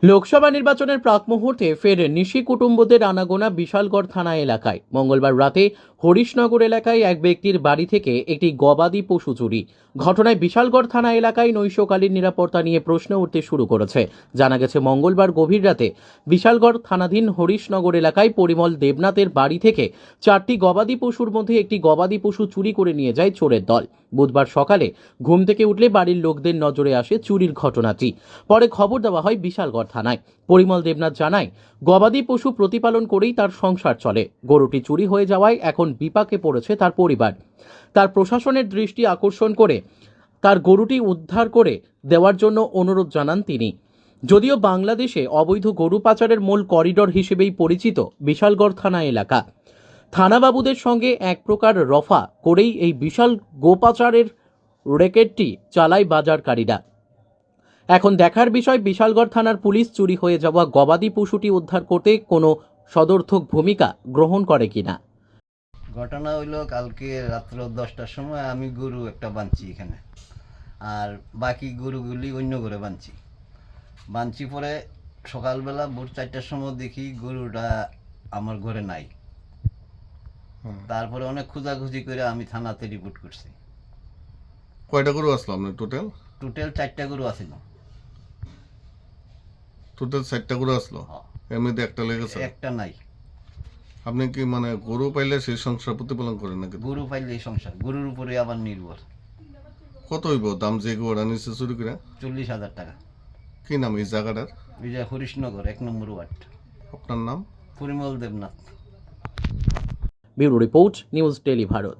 লোকসভা নির্বাচনের প্রাক মুহূর্তে ফের নিশি কুটুম্বদের আনাগোনা বিশালগড় থানা এলাকায়। মঙ্গলবার রাতে হরিশনগর এলাকায় এক ব্যক্তির বাড়ি থেকে একটি গবাদি পশু চুরি ঘটনায় বিশালগড় থানা এলাকায় নৈশকালীন নিরাপত্তা নিয়ে প্রশ্ন উঠতে শুরু করেছে। জানা গেছে, মঙ্গলবার গভীর রাতে বিশালগড় থানাধীন হরিশনগর এলাকায় পরিমল দেবনাথের বাড়ি থেকে 4টি গবাদি পশুর মধ্যে একটি গবাদি পশু চুরি করে নিয়ে যায় চোরের দল। বুধবার সকালে ঘুম থেকে উঠলে বাড়ির লোকদের নজরে আসে চুরির ঘটনাটি। পরে খবর দেওয়া হয় বিশালগড় থানায়। পরিমল দেবনাথ জানায়, গবাদি পশু প্রতিপালন করেই তার সংসার চলে। গরুটি চুরি হয়ে যাওয়ায় এখন বিপাকে পড়েছে তার পরিবার। তার প্রশাসনের দৃষ্টি আকর্ষণ করে তার গরুটি উদ্ধার করে দেওয়ার জন্য অনুরোধ জানান তিনি। যদিও বাংলাদেশে অবৈধ গরু পাচারের মূল করিডর হিসেবেই পরিচিত বিশালগড় থানা এলাকা, থানাবাবুদের সঙ্গে এক প্রকার রফা করেই এই বিশাল গোপাচারের রেকেটটি চালায় বাজারকারীরা। এখন দেখার বিষয়, বিশালগড় থানার পুলিশ চুরি হয়ে যাওয়া গবাদি পশুটি উদ্ধার করতে কোনো সদর্থক ভূমিকা গ্রহণ করে কিনা। ঘটনা হইলো, কালকে রাত্র 10টার সময় আমি গরু একটা বাঁধছি এখানে, আর বাকি গরুগুলি অন্য ঘরে বাঁধছি পরে সকালবেলা ভোর 4টার সময় দেখি গরুটা আমার ঘরে নাই। তারপরে অনেক খোঁজাখুঁজি করে আমি থানাতে রিপোর্ট করছি। কয়টা গরু আসলো আপনার টোটাল? টোটাল 4টা গরু আছিল। টোটাল 4টা গরু আসলো, এর মধ্যে একটা লেগেছে? একটা নাই। আপনি কি মানে গরু পাইলে সেই সংসার প্রতিপালন করেন নাকি? গরু পাইলে এই সংসার, গরুর উপরে আবার নির্ভর। কত হইব দাম যে গরুটা নিচে চুরি করে? 40,000 টাকা। কি নাম এই জায়গাটার? ওই যে হরিশনগর 1 নম্বর ওয়ার্ড। আপনার নাম? Parimal Debnath. Bureau report, news daily Bharat.